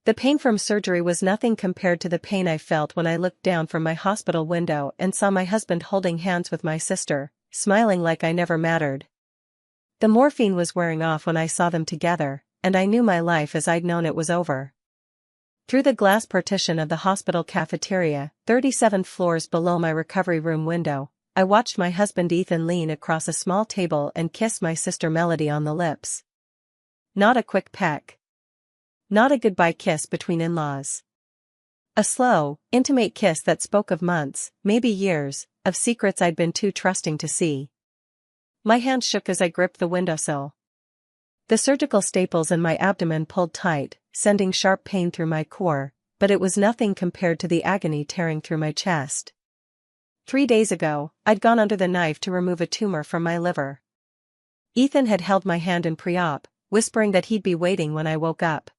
The pain from surgery was nothing compared to the pain I felt when I looked down from my hospital window and saw my husband holding hands with my sister, smiling like I never mattered. The morphine was wearing off when I saw them together, and I knew my life as I'd known it was over. Through the glass partition of the hospital cafeteria, 37 floors below my recovery room window, I watched my husband Ethan lean across a small table and kiss my sister Melody on the lips. Not a quick peck. Not a goodbye kiss between in-laws. A slow, intimate kiss that spoke of months, maybe years, of secrets I'd been too trusting to see. My hand shook as I gripped the windowsill. The surgical staples in my abdomen pulled tight, sending sharp pain through my core, but it was nothing compared to the agony tearing through my chest. 3 days ago, I'd gone under the knife to remove a tumor from my liver. Ethan had held my hand in pre-op, whispering that he'd be waiting when I woke up.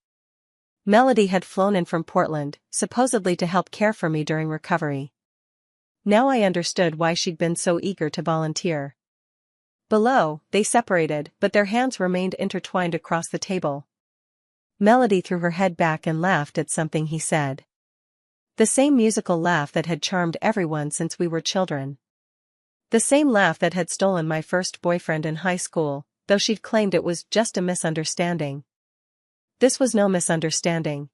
Melody had flown in from Portland, supposedly to help care for me during recovery. Now I understood why she'd been so eager to volunteer. Below, they separated, but their hands remained intertwined across the table. Melody threw her head back and laughed at something he said. The same musical laugh that had charmed everyone since we were children. The same laugh that had stolen my first boyfriend in high school, though she'd claimed it was just a misunderstanding. This was no misunderstanding.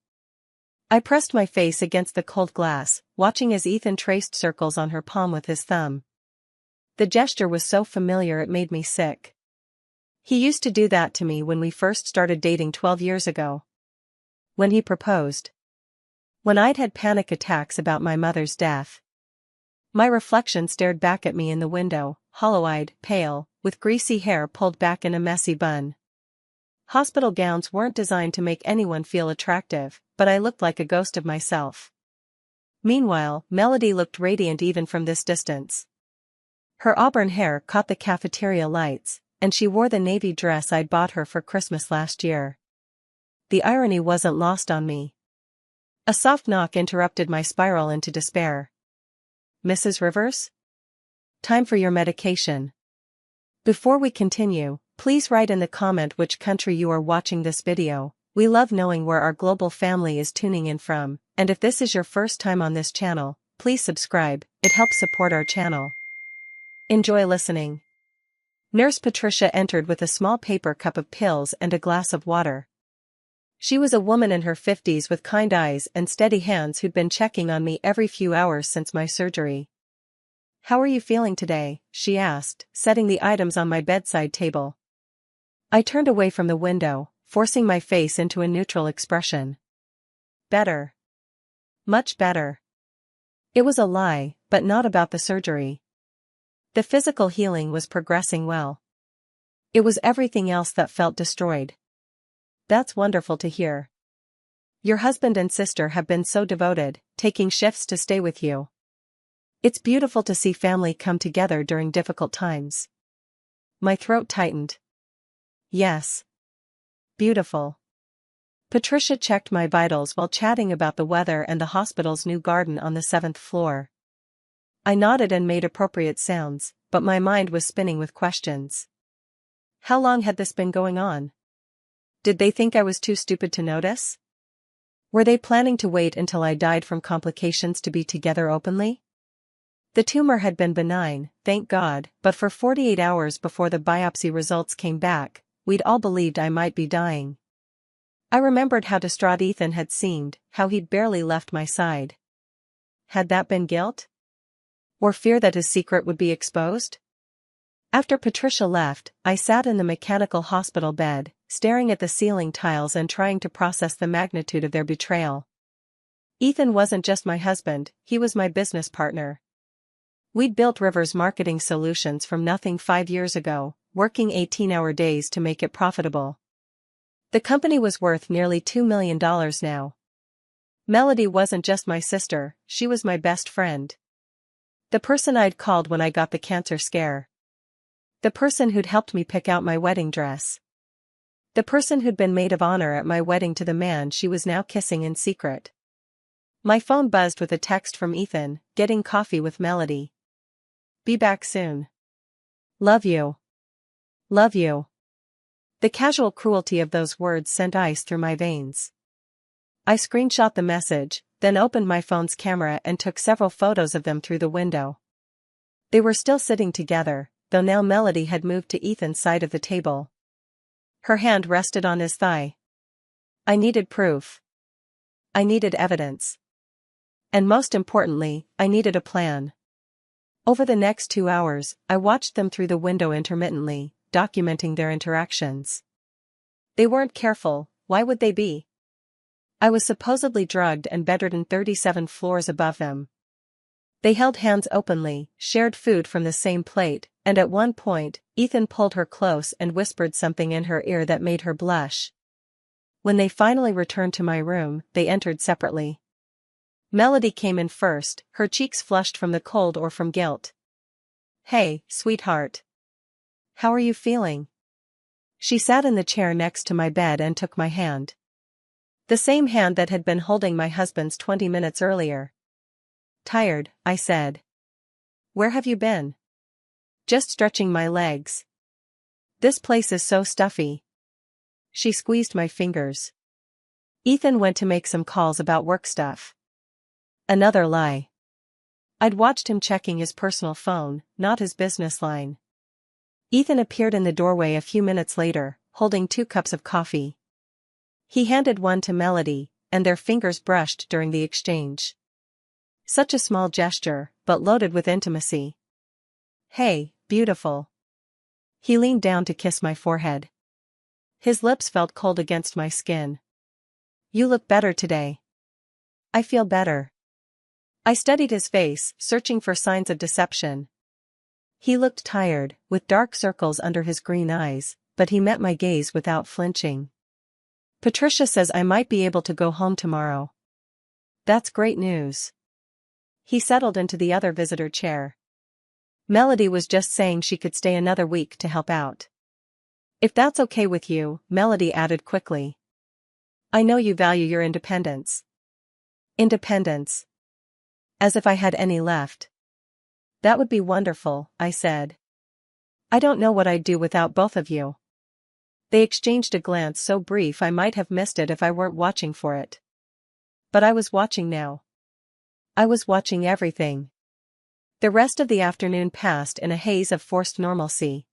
I pressed my face against the cold glass, watching as Ethan traced circles on her palm with his thumb. The gesture was so familiar it made me sick. He used to do that to me when we first started dating 12 years ago. When he proposed. When I'd had panic attacks about my mother's death. My reflection stared back at me in the window, hollow-eyed, pale, with greasy hair pulled back in a messy bun. Hospital gowns weren't designed to make anyone feel attractive, but I looked like a ghost of myself. Meanwhile, Melody looked radiant even from this distance. Her auburn hair caught the cafeteria lights, and she wore the navy dress I'd bought her for Christmas last year. The irony wasn't lost on me. A soft knock interrupted my spiral into despair. "Mrs. Rivers? Time for your medication." Before we continue, please write in the comment which country you are watching this video. We love knowing where our global family is tuning in from, and if this is your first time on this channel, please subscribe, it helps support our channel. Enjoy listening. Nurse Patricia entered with a small paper cup of pills and a glass of water. She was a woman in her 50s with kind eyes and steady hands who'd been checking on me every few hours since my surgery. "How are you feeling today?" she asked, setting the items on my bedside table. I turned away from the window, forcing my face into a neutral expression. "Better. Much better." It was a lie, but not about the surgery. The physical healing was progressing well. It was everything else that felt destroyed. "That's wonderful to hear. Your husband and sister have been so devoted, taking shifts to stay with you. It's beautiful to see family come together during difficult times." My throat tightened. "Yes. Beautiful." Patricia checked my vitals while chatting about the weather and the hospital's new garden on the 7th floor. I nodded and made appropriate sounds, but my mind was spinning with questions. How long had this been going on? Did they think I was too stupid to notice? Were they planning to wait until I died from complications to be together openly? The tumor had been benign, thank God, but for 48 hours before the biopsy results came back, we'd all believed I might be dying. I remembered how distraught Ethan had seemed, how he'd barely left my side. Had that been guilt? Or fear that his secret would be exposed? After Patricia left, I sat in the mechanical hospital bed, staring at the ceiling tiles and trying to process the magnitude of their betrayal. Ethan wasn't just my husband, he was my business partner. We'd built Rivers Marketing Solutions from nothing 5 years ago, working 18-hour days to make it profitable. The company was worth nearly $2 million now. Melody wasn't just my sister, she was my best friend. The person I'd called when I got the cancer scare. The person who'd helped me pick out my wedding dress. The person who'd been maid of honor at my wedding to the man she was now kissing in secret. My phone buzzed with a text from Ethan, "Getting coffee with Melody. Be back soon. Love you. Love you." The casual cruelty of those words sent ice through my veins. I screenshot the message, then opened my phone's camera and took several photos of them through the window. They were still sitting together, though now Melody had moved to Ethan's side of the table. Her hand rested on his thigh. I needed proof. I needed evidence. And most importantly, I needed a plan. Over the next 2 hours, I watched them through the window intermittently, documenting their interactions. They weren't careful, why would they be? I was supposedly drugged and bedridden 37 floors above them. They held hands openly, shared food from the same plate, and at one point, Ethan pulled her close and whispered something in her ear that made her blush. When they finally returned to my room, they entered separately. Melody came in first, her cheeks flushed from the cold or from guilt. "Hey, sweetheart. How are you feeling?" She sat in the chair next to my bed and took my hand. The same hand that had been holding my husband's 20 minutes earlier. "Tired," I said. "Where have you been?" "Just stretching my legs. This place is so stuffy." She squeezed my fingers. "Ethan went to make some calls about work stuff." Another lie. I'd watched him checking his personal phone, not his business line. Ethan appeared in the doorway a few minutes later, holding 2 cups of coffee. He handed one to Melody, and their fingers brushed during the exchange. Such a small gesture, but loaded with intimacy. "Hey, beautiful." He leaned down to kiss my forehead. His lips felt cold against my skin. "You look better today." "I feel better." I studied his face, searching for signs of deception. He looked tired, with dark circles under his green eyes, but he met my gaze without flinching. "Patricia says I might be able to go home tomorrow." "That's great news." He settled into the other visitor chair. "Melody was just saying she could stay another week to help out." "If that's okay with you," Melody added quickly. "I know you value your independence." "Independence? As if I had any left." "That would be wonderful," I said. "I don't know what I'd do without both of you." They exchanged a glance so brief I might have missed it if I weren't watching for it. But I was watching now. I was watching everything. The rest of the afternoon passed in a haze of forced normalcy.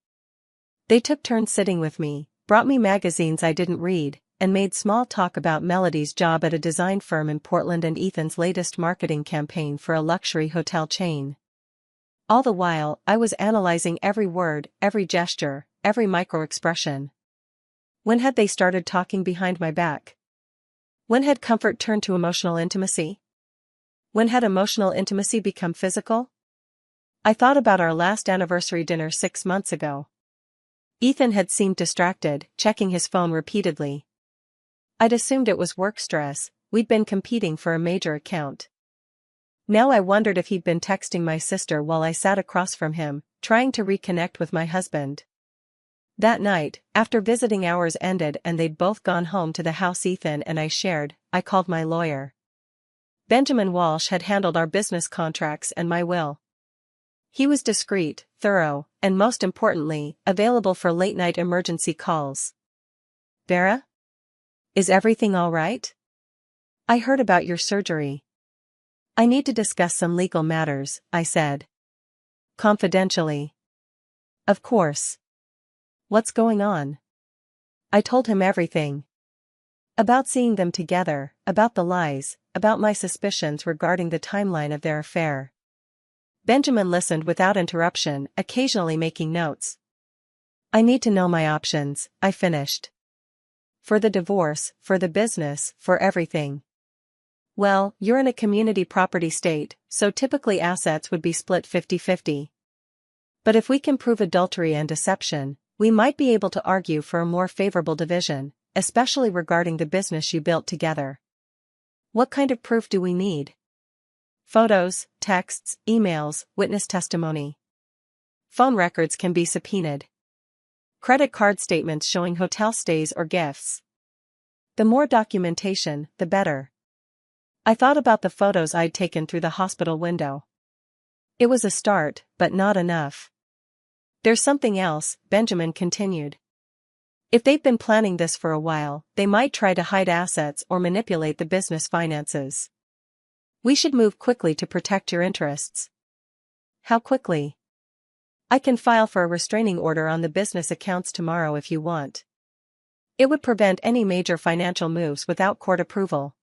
They took turns sitting with me, brought me magazines I didn't read, and made small talk about Melody's job at a design firm in Portland and Ethan's latest marketing campaign for a luxury hotel chain. All the while, I was analyzing every word, every gesture, every micro-expression. When had they started talking behind my back? When had comfort turned to emotional intimacy? When had emotional intimacy become physical? I thought about our last anniversary dinner 6 months ago. Ethan had seemed distracted, checking his phone repeatedly. I'd assumed it was work stress, we'd been competing for a major account. Now I wondered if he'd been texting my sister while I sat across from him, trying to reconnect with my husband. That night, after visiting hours ended and they'd both gone home to the house Ethan and I shared, I called my lawyer. Benjamin Walsh had handled our business contracts and my will. He was discreet, thorough, and most importantly, available for late-night emergency calls. "Vera? Is everything all right? I heard about your surgery." "I need to discuss some legal matters," I said. "Confidentially." "Of course. What's going on?" I told him everything. About seeing them together, about the lies, about my suspicions regarding the timeline of their affair. Benjamin listened without interruption, occasionally making notes. "I need to know my options," I finished. "For the divorce, for the business, for everything." "Well, you're in a community property state, so typically assets would be split 50-50. But if we can prove adultery and deception, we might be able to argue for a more favorable division, especially regarding the business you built together." "What kind of proof do we need?" "Photos, texts, emails, witness testimony. Phone records can be subpoenaed. Credit card statements showing hotel stays or gifts. The more documentation, the better." I thought about the photos I'd taken through the hospital window. It was a start, but not enough. "There's something else," Benjamin continued. If they've been planning this for a while, they might try to hide assets or manipulate the business finances. We should move quickly to protect your interests. How quickly? I can file for a restraining order on the business accounts tomorrow if you want. It would prevent any major financial moves without court approval.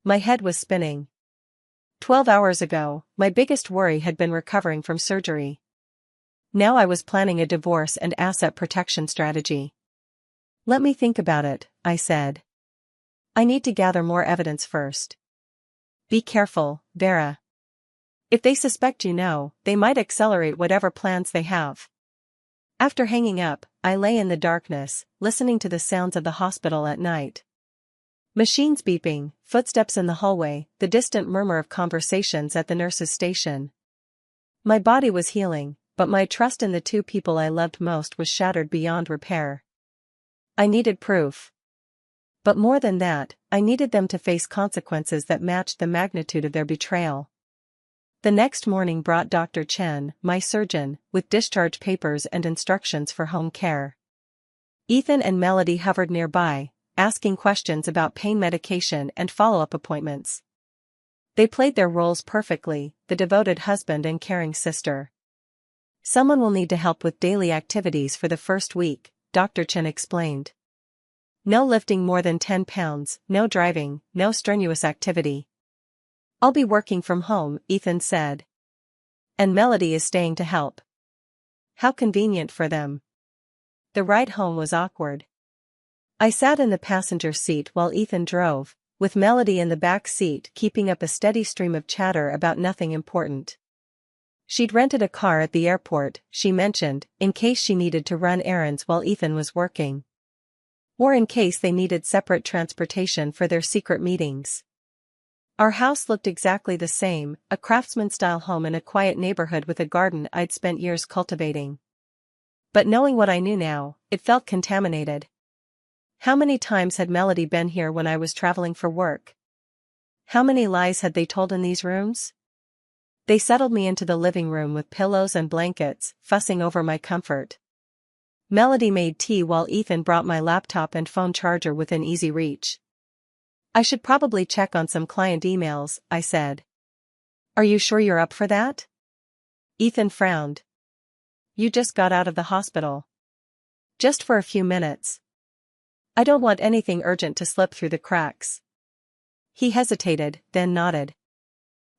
My head was spinning. 12 hours ago, my biggest worry had been recovering from surgery. Now I was planning a divorce and asset protection strategy. Let me think about it, I said. I need to gather more evidence first. Be careful, Vera. If they suspect you know, they might accelerate whatever plans they have. After hanging up, I lay in the darkness, listening to the sounds of the hospital at night. Machines beeping, footsteps in the hallway, the distant murmur of conversations at the nurse's station. My body was healing, but my trust in the two people I loved most was shattered beyond repair. I needed proof. But more than that, I needed them to face consequences that matched the magnitude of their betrayal. The next morning brought Dr. Chen, my surgeon, with discharge papers and instructions for home care. Ethan and Melody hovered nearby, asking questions about pain medication and follow-up appointments. They played their roles perfectly, the devoted husband and caring sister. Someone will need to help with daily activities for the first week, Dr. Chen explained. No lifting more than 10 pounds, no driving, no strenuous activity. I'll be working from home, Ethan said. And Melody is staying to help. How convenient for them. The ride home was awkward. I sat in the passenger seat while Ethan drove, with Melody in the back seat keeping up a steady stream of chatter about nothing important. She'd rented a car at the airport, she mentioned, in case she needed to run errands while Ethan was working. Or in case they needed separate transportation for their secret meetings. Our house looked exactly the same, a craftsman-style home in a quiet neighborhood with a garden I'd spent years cultivating. But knowing what I knew now, it felt contaminated. How many times had Melody been here when I was traveling for work? How many lies had they told in these rooms? They settled me into the living room with pillows and blankets, fussing over my comfort. Melody made tea while Ethan brought my laptop and phone charger within easy reach. I should probably check on some client emails, I said. Are you sure you're up for that? Ethan frowned. You just got out of the hospital. Just for a few minutes. I don't want anything urgent to slip through the cracks. He hesitated, then nodded.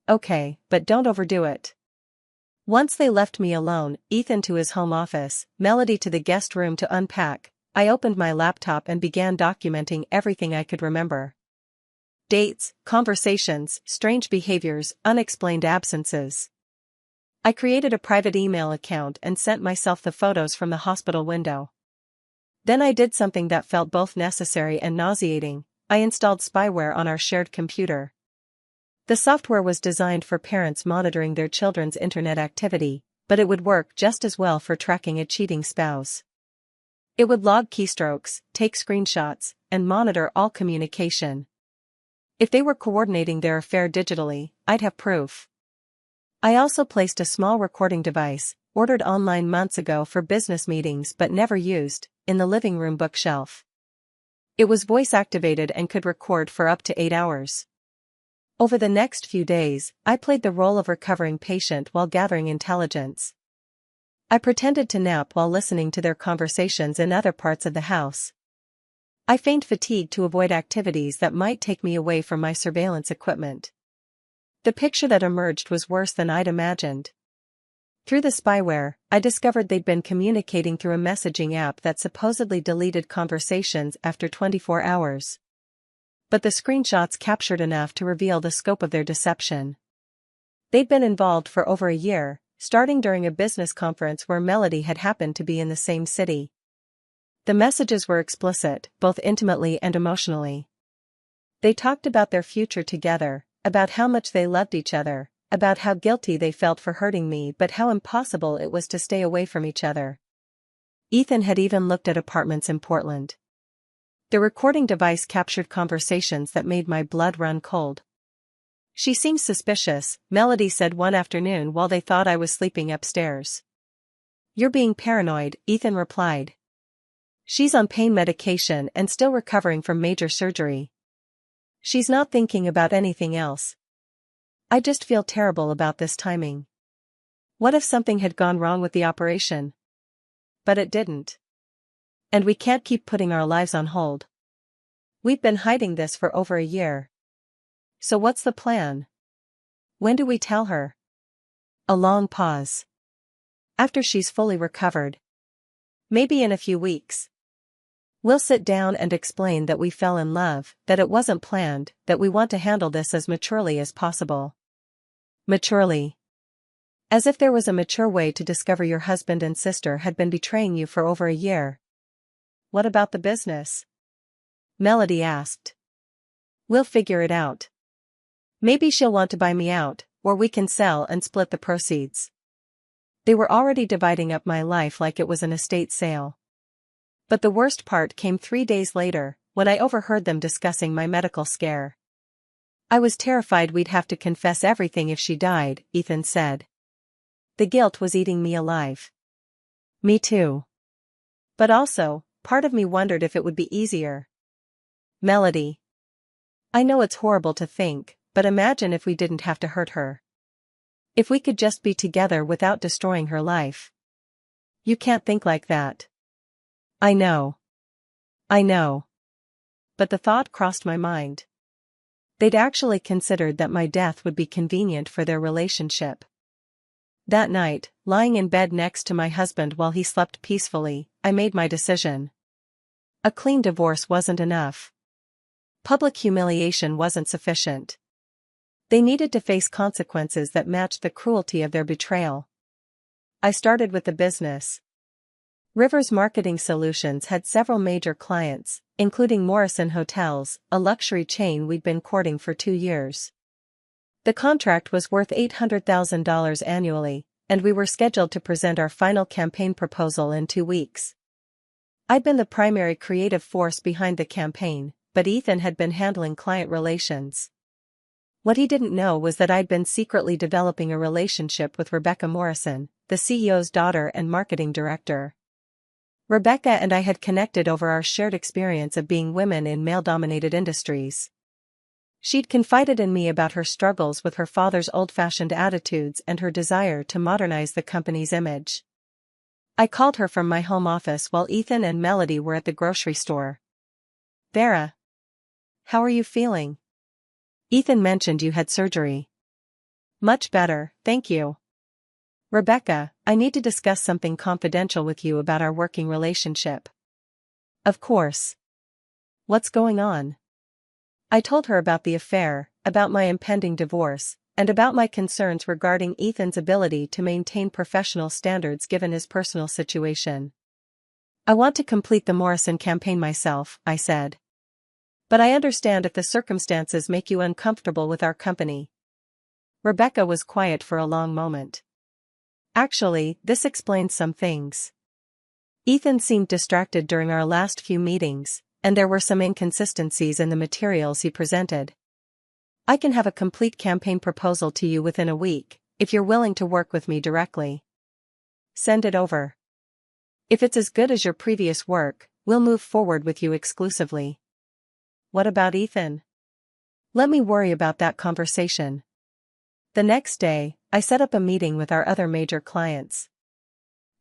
Okay, but don't overdo it. Once they left me alone, Ethan to his home office, Melody to the guest room to unpack, I opened my laptop and began documenting everything I could remember. Dates, conversations, strange behaviors, unexplained absences. I created a private email account and sent myself the photos from the hospital window. Then I did something that felt both necessary and nauseating. I installed spyware on our shared computer. The software was designed for parents monitoring their children's internet activity, but it would work just as well for tracking a cheating spouse. It would log keystrokes, take screenshots, and monitor all communication. If they were coordinating their affair digitally, I'd have proof. I also placed a small recording device, ordered online months ago for business meetings but never used, in the living room bookshelf. It was voice-activated and could record for up to 8 hours. Over the next few days, I played the role of recovering patient while gathering intelligence. I pretended to nap while listening to their conversations in other parts of the house. I feigned fatigue to avoid activities that might take me away from my surveillance equipment. The picture that emerged was worse than I'd imagined. Through the spyware, I discovered they'd been communicating through a messaging app that supposedly deleted conversations after 24 hours. But the screenshots captured enough to reveal the scope of their deception. They'd been involved for over a year, starting during a business conference where Melody had happened to be in the same city. The messages were explicit, both intimately and emotionally. They talked about their future together, about how much they loved each other, about how guilty they felt for hurting me but how impossible it was to stay away from each other. Ethan had even looked at apartments in Portland. The recording device captured conversations that made my blood run cold. She seems suspicious, Melody said one afternoon while they thought I was sleeping upstairs. You're being paranoid, Ethan replied. She's on pain medication and still recovering from major surgery. She's not thinking about anything else. I just feel terrible about this timing. What if something had gone wrong with the operation? But it didn't. And we can't keep putting our lives on hold. We've been hiding this for over a year. So what's the plan? When do we tell her? A long pause. After she's fully recovered. Maybe in a few weeks. We'll sit down and explain that we fell in love, that it wasn't planned, that we want to handle this as maturely as possible. Maturely. As if there was a mature way to discover your husband and sister had been betraying you for over a year. What about the business? Melody asked. We'll figure it out. Maybe she'll want to buy me out, or we can sell and split the proceeds. They were already dividing up my life like it was an estate sale. But the worst part came 3 days later, when I overheard them discussing my medical scare. I was terrified we'd have to confess everything if she died, Ethan said. The guilt was eating me alive. Me too. But also, part of me wondered if it would be easier. Melody. I know it's horrible to think, but imagine if we didn't have to hurt her. If we could just be together without destroying her life. You can't think like that. I know. I know. But the thought crossed my mind. They'd actually considered that my death would be convenient for their relationship. That night, lying in bed next to my husband while he slept peacefully, I made my decision. A clean divorce wasn't enough. Public humiliation wasn't sufficient. They needed to face consequences that matched the cruelty of their betrayal. I started with the business. Rivers Marketing Solutions had several major clients, including Morrison Hotels, a luxury chain we'd been courting for 2 years. The contract was worth $800,000 annually, and we were scheduled to present our final campaign proposal in 2 weeks. I'd been the primary creative force behind the campaign, but Ethan had been handling client relations. What he didn't know was that I'd been secretly developing a relationship with Rebecca Morrison, the CEO's daughter and marketing director. Rebecca and I had connected over our shared experience of being women in male-dominated industries. She'd confided in me about her struggles with her father's old-fashioned attitudes and her desire to modernize the company's image. I called her from my home office while Ethan and Melody were at the grocery store. Vera. How are you feeling? Ethan mentioned you had surgery. Much better, thank you. Rebecca, I need to discuss something confidential with you about our working relationship. Of course. What's going on? I told her about the affair, about my impending divorce, and about my concerns regarding Ethan's ability to maintain professional standards given his personal situation. I want to complete the Morrison campaign myself, I said. But I understand if the circumstances make you uncomfortable with our company. Rebecca was quiet for a long moment. Actually, this explains some things. Ethan seemed distracted during our last few meetings, and there were some inconsistencies in the materials he presented. I can have a complete campaign proposal to you within a week, if you're willing to work with me directly. Send it over. If it's as good as your previous work, we'll move forward with you exclusively. What about Ethan? Let me worry about that conversation. The next day, I set up a meeting with our other major clients.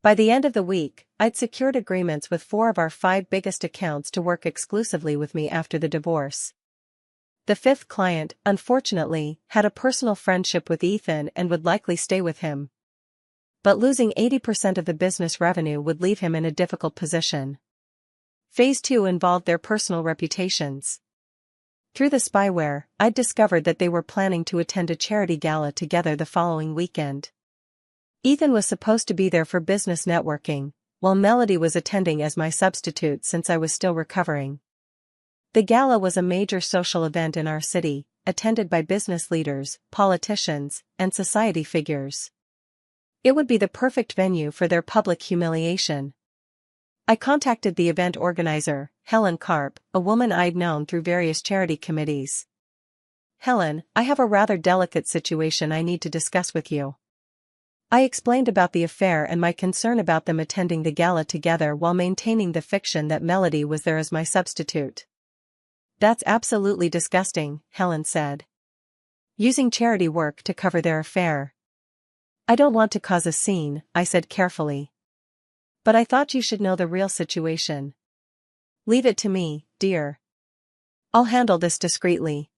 By the end of the week, I'd secured agreements with 4 of our 5 biggest accounts to work exclusively with me after the divorce. The 5th client, unfortunately, had a personal friendship with Ethan and would likely stay with him. But losing 80% of the business revenue would leave him in a difficult position. Phase 2 involved their personal reputations. Through the spyware, I'd discovered that they were planning to attend a charity gala together the following weekend. Ethan was supposed to be there for business networking, while Melody was attending as my substitute since I was still recovering. The gala was a major social event in our city, attended by business leaders, politicians, and society figures. It would be the perfect venue for their public humiliation. I contacted the event organizer, Helen Karp, a woman I'd known through various charity committees. Helen, I have a rather delicate situation I need to discuss with you. I explained about the affair and my concern about them attending the gala together while maintaining the fiction that Melody was there as my substitute. That's absolutely disgusting, Helen said. Using charity work to cover their affair. I don't want to cause a scene, I said carefully. But I thought you should know the real situation. Leave it to me, dear. I'll handle this discreetly.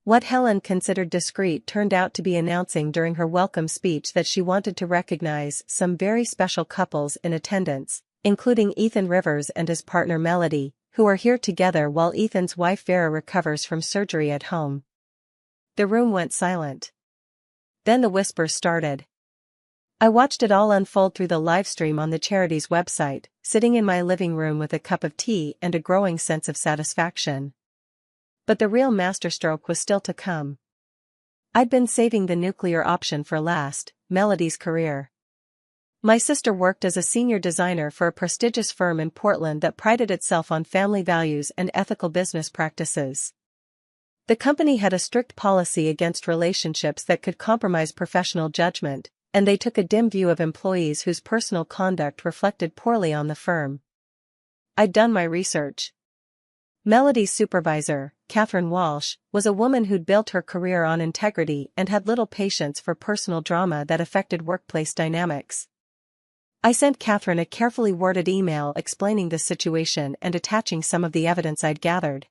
What Helen considered discreet turned out to be announcing during her welcome speech that she wanted to recognize some very special couples in attendance, including Ethan Rivers and his partner Melody, who are here together while Ethan's wife Vera recovers from surgery at home. The room went silent. Then the whispers started. I watched it all unfold through the live stream on the charity's website, sitting in my living room with a cup of tea and a growing sense of satisfaction. But the real masterstroke was still to come. I'd been saving the nuclear option for last, Melody's career. My sister worked as a senior designer for a prestigious firm in Portland that prided itself on family values and ethical business practices. The company had a strict policy against relationships that could compromise professional judgment, and they took a dim view of employees whose personal conduct reflected poorly on the firm. I'd done my research. Melody's supervisor, Catherine Walsh, was a woman who'd built her career on integrity and had little patience for personal drama that affected workplace dynamics. I sent Catherine a carefully worded email explaining the situation and attaching some of the evidence I'd gathered.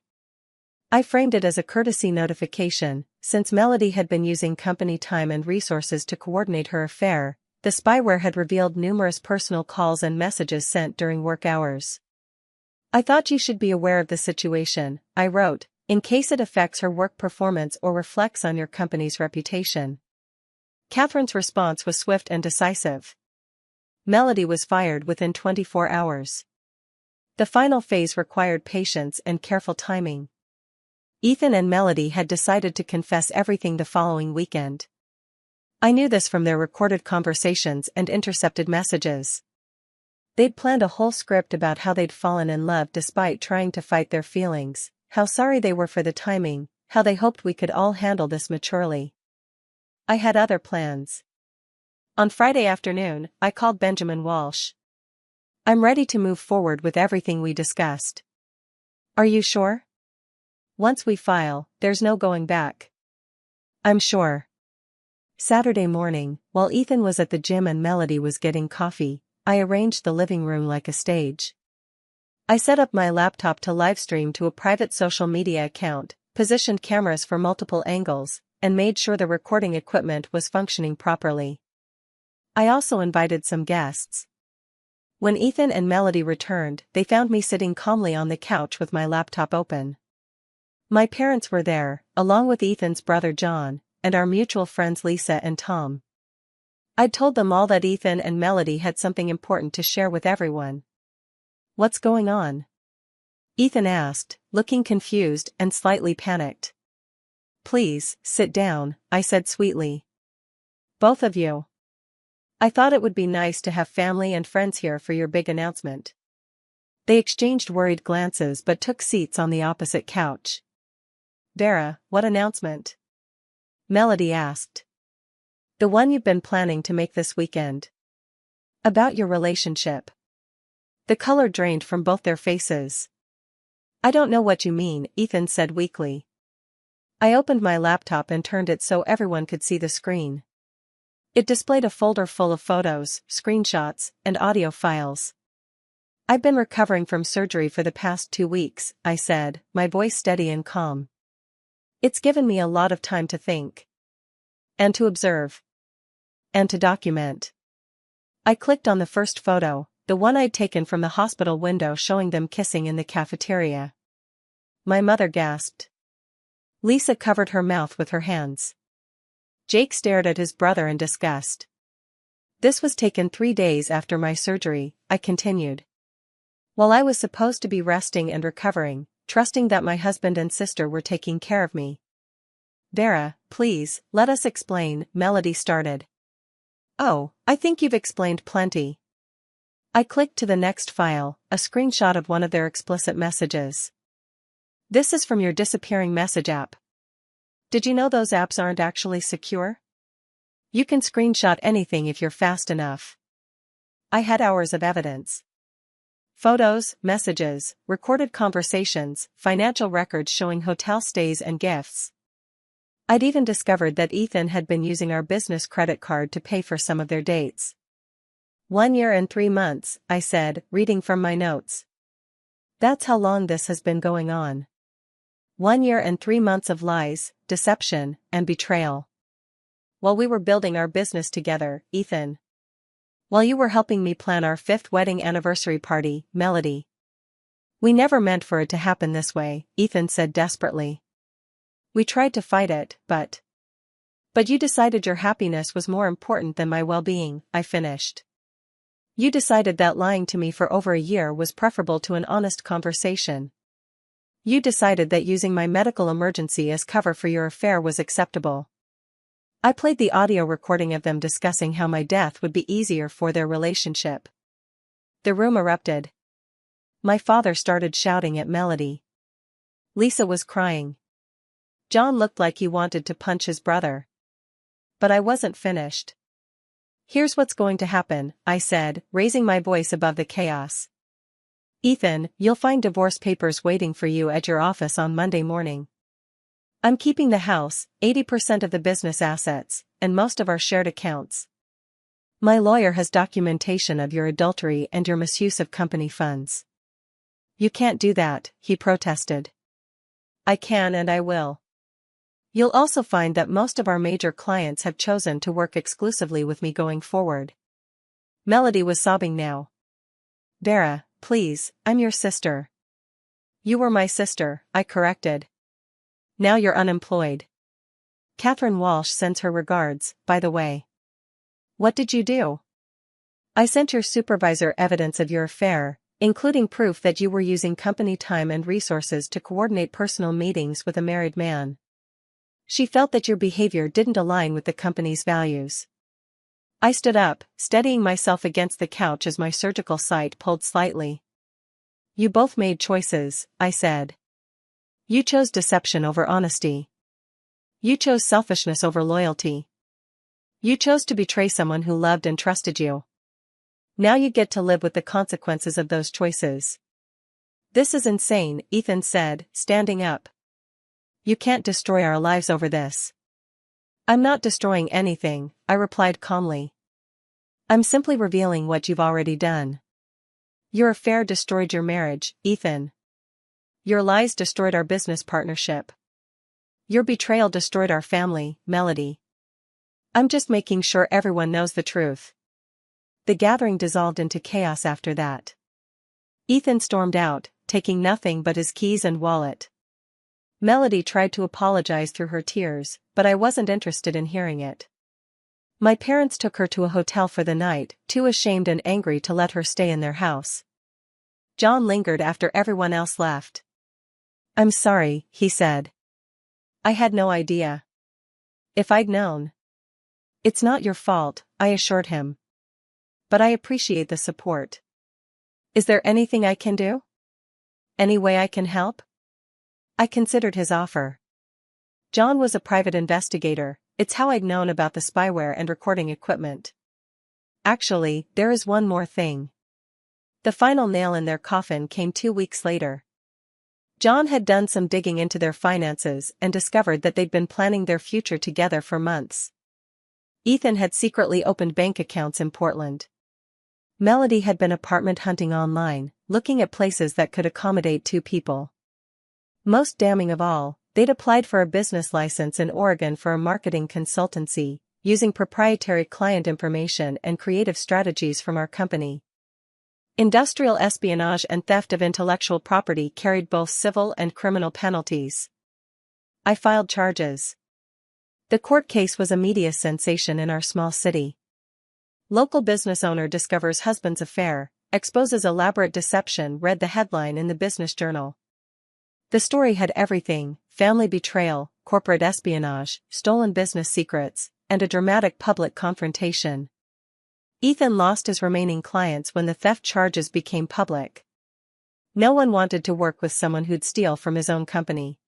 I framed it as a courtesy notification, since Melody had been using company time and resources to coordinate her affair. The spyware had revealed numerous personal calls and messages sent during work hours. I thought you should be aware of the situation, I wrote, in case it affects her work performance or reflects on your company's reputation. Catherine's response was swift and decisive. Melody was fired within 24 hours. The final phase required patience and careful timing. Ethan and Melody had decided to confess everything the following weekend. I knew this from their recorded conversations and intercepted messages. They'd planned a whole script about how they'd fallen in love despite trying to fight their feelings, how sorry they were for the timing, how they hoped we could all handle this maturely. I had other plans. On Friday afternoon, I called Benjamin Walsh. I'm ready to move forward with everything we discussed. Are you sure? Once we file, there's no going back. I'm sure. Saturday morning, while Ethan was at the gym and Melody was getting coffee, I arranged the living room like a stage. I set up my laptop to livestream to a private social media account, positioned cameras for multiple angles, and made sure the recording equipment was functioning properly. I also invited some guests. When Ethan and Melody returned, they found me sitting calmly on the couch with my laptop open. My parents were there, along with Ethan's brother John, and our mutual friends Lisa and Tom. I'd told them all that Ethan and Melody had something important to share with everyone. What's going on? Ethan asked, looking confused and slightly panicked. Please, sit down, I said sweetly. Both of you. I thought it would be nice to have family and friends here for your big announcement. They exchanged worried glances but took seats on the opposite couch. Vera, what announcement? Melody asked. The one you've been planning to make this weekend. About your relationship. The color drained from both their faces. I don't know what you mean, Ethan said weakly. I opened my laptop and turned it so everyone could see the screen. It displayed a folder full of photos, screenshots, and audio files. I've been recovering from surgery for the past 2 weeks, I said, my voice steady and calm. It's given me a lot of time to think. And to observe. And to document. I clicked on the first photo, the one I'd taken from the hospital window showing them kissing in the cafeteria. My mother gasped. Lisa covered her mouth with her hands. Jake stared at his brother in disgust. This was taken 3 days after my surgery, I continued. While I was supposed to be resting and recovering, trusting that my husband and sister were taking care of me. Vera, please, let us explain, Melody started. Oh, I think you've explained plenty. I clicked to the next file, a screenshot of one of their explicit messages. This is from your disappearing message app. Did you know those apps aren't actually secure? You can screenshot anything if you're fast enough. I had hours of evidence. Photos, messages, recorded conversations, financial records showing hotel stays and gifts. I'd even discovered that Ethan had been using our business credit card to pay for some of their dates. 1 year and 3 months, I said, reading from my notes. That's how long this has been going on. 1 year and 3 months of lies, deception, and betrayal. While we were building our business together, Ethan. While you were helping me plan our 5th wedding anniversary party, Melody. We never meant for it to happen this way, Ethan said desperately. We tried to fight it, but you decided your happiness was more important than my well-being, I finished. You decided that lying to me for over a year was preferable to an honest conversation. You decided that using my medical emergency as cover for your affair was acceptable. I played the audio recording of them discussing how my death would be easier for their relationship. The room erupted. My father started shouting at Melody. Lisa was crying. John looked like he wanted to punch his brother. But I wasn't finished. Here's what's going to happen, I said, raising my voice above the chaos. Ethan, you'll find divorce papers waiting for you at your office on Monday morning. I'm keeping the house, 80% of the business assets, and most of our shared accounts. My lawyer has documentation of your adultery and your misuse of company funds. You can't do that, he protested. I can and I will. You'll also find that most of our major clients have chosen to work exclusively with me going forward. Melody was sobbing now. Vera, please, I'm your sister. You were my sister, I corrected. Now you're unemployed. Catherine Walsh sends her regards, by the way. What did you do? I sent your supervisor evidence of your affair, including proof that you were using company time and resources to coordinate personal meetings with a married man. She felt that your behavior didn't align with the company's values. I stood up, steadying myself against the couch as my surgical site pulled slightly. You both made choices, I said. You chose deception over honesty. You chose selfishness over loyalty. You chose to betray someone who loved and trusted you. Now you get to live with the consequences of those choices. This is insane, Ethan said, standing up. You can't destroy our lives over this. I'm not destroying anything, I replied calmly. I'm simply revealing what you've already done. Your affair destroyed your marriage, Ethan. Your lies destroyed our business partnership. Your betrayal destroyed our family, Melody. I'm just making sure everyone knows the truth. The gathering dissolved into chaos after that. Ethan stormed out, taking nothing but his keys and wallet. Melody tried to apologize through her tears, but I wasn't interested in hearing it. My parents took her to a hotel for the night, too ashamed and angry to let her stay in their house. John lingered after everyone else left. I'm sorry, he said. I had no idea. If I'd known. It's not your fault, I assured him. But I appreciate the support. Is there anything I can do? Any way I can help? I considered his offer. John was a private investigator, it's how I'd known about the spyware and recording equipment. Actually, there is one more thing. The final nail in their coffin came 2 weeks later. John had done some digging into their finances and discovered that they'd been planning their future together for months. Ethan had secretly opened bank accounts in Portland. Melody had been apartment hunting online, looking at places that could accommodate 2 people. Most damning of all, they'd applied for a business license in Oregon for a marketing consultancy, using proprietary client information and creative strategies from our company. Industrial espionage and theft of intellectual property carried both civil and criminal penalties. I filed charges. The court case was a media sensation in our small city. Local business owner discovers husband's affair, exposes elaborate deception, read the headline in the Business Journal. The story had everything: family betrayal, corporate espionage, stolen business secrets, and a dramatic public confrontation. Ethan lost his remaining clients when the theft charges became public. No one wanted to work with someone who'd steal from his own company.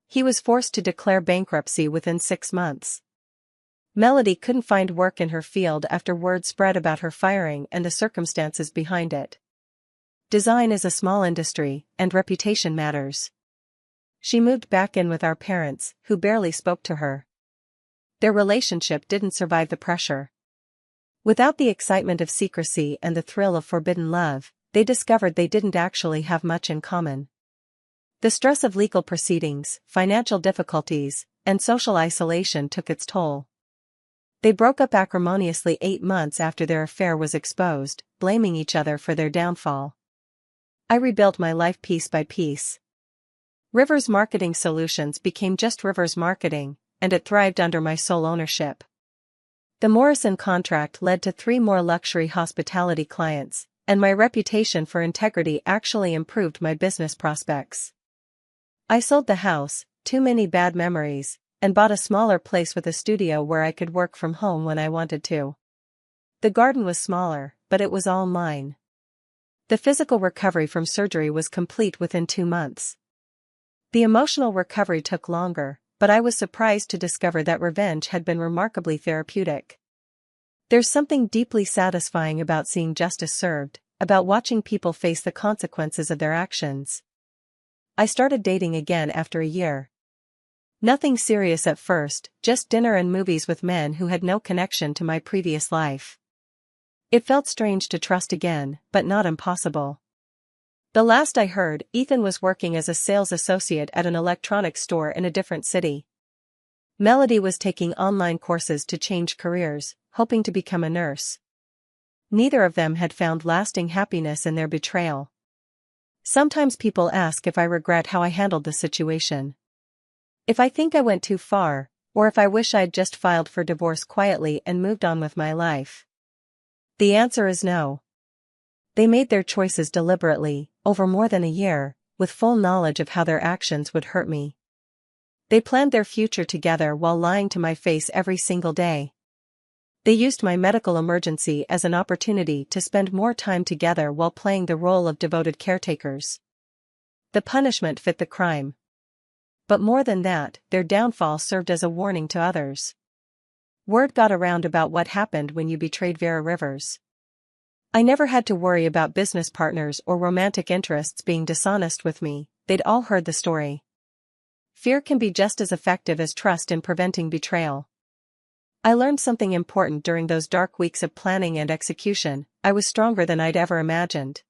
He was forced to declare bankruptcy within 6 months. Melody couldn't find work in her field after word spread about her firing and the circumstances behind it. Design is a small industry, and reputation matters. She moved back in with our parents, who barely spoke to her. Their relationship didn't survive the pressure. Without the excitement of secrecy and the thrill of forbidden love, they discovered they didn't actually have much in common. The stress of legal proceedings, financial difficulties, and social isolation took its toll. They broke up acrimoniously 8 months after their affair was exposed, blaming each other for their downfall. I rebuilt my life piece by piece. Rivers Marketing Solutions became just Rivers Marketing, and it thrived under my sole ownership. The Morrison contract led to 3 more luxury hospitality clients, and my reputation for integrity actually improved my business prospects. I sold the house, too many bad memories, and bought a smaller place with a studio where I could work from home when I wanted to. The garden was smaller, but it was all mine. The physical recovery from surgery was complete within 2 months. The emotional recovery took longer, but I was surprised to discover that revenge had been remarkably therapeutic. There's something deeply satisfying about seeing justice served, about watching people face the consequences of their actions. I started dating again after a year. Nothing serious at first, just dinner and movies with men who had no connection to my previous life. It felt strange to trust again, but not impossible. The last I heard, Ethan was working as a sales associate at an electronics store in a different city. Melody was taking online courses to change careers, hoping to become a nurse. Neither of them had found lasting happiness in their betrayal. Sometimes people ask if I regret how I handled the situation. If I think I went too far, or if I wish I'd just filed for divorce quietly and moved on with my life. The answer is no. They made their choices deliberately, over more than a year, with full knowledge of how their actions would hurt me. They planned their future together while lying to my face every single day. They used my medical emergency as an opportunity to spend more time together while playing the role of devoted caretakers. The punishment fit the crime. But more than that, their downfall served as a warning to others. Word got around about what happened when you betrayed Vera Rivers. I never had to worry about business partners or romantic interests being dishonest with me, they'd all heard the story. Fear can be just as effective as trust in preventing betrayal. I learned something important during those dark weeks of planning and execution. I was stronger than I'd ever imagined.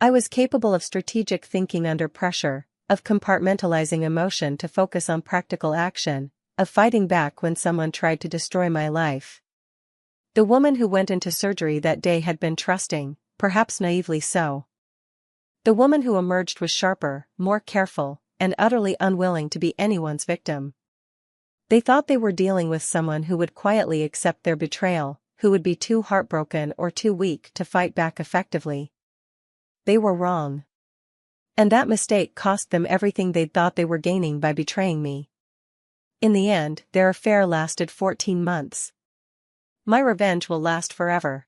I was capable of strategic thinking under pressure, of compartmentalizing emotion to focus on practical action, of fighting back when someone tried to destroy my life. The woman who went into surgery that day had been trusting, perhaps naively so. The woman who emerged was sharper, more careful, and utterly unwilling to be anyone's victim. They thought they were dealing with someone who would quietly accept their betrayal, who would be too heartbroken or too weak to fight back effectively. They were wrong. And that mistake cost them everything they'd thought they were gaining by betraying me. In the end, their affair lasted 14 months. My revenge will last forever.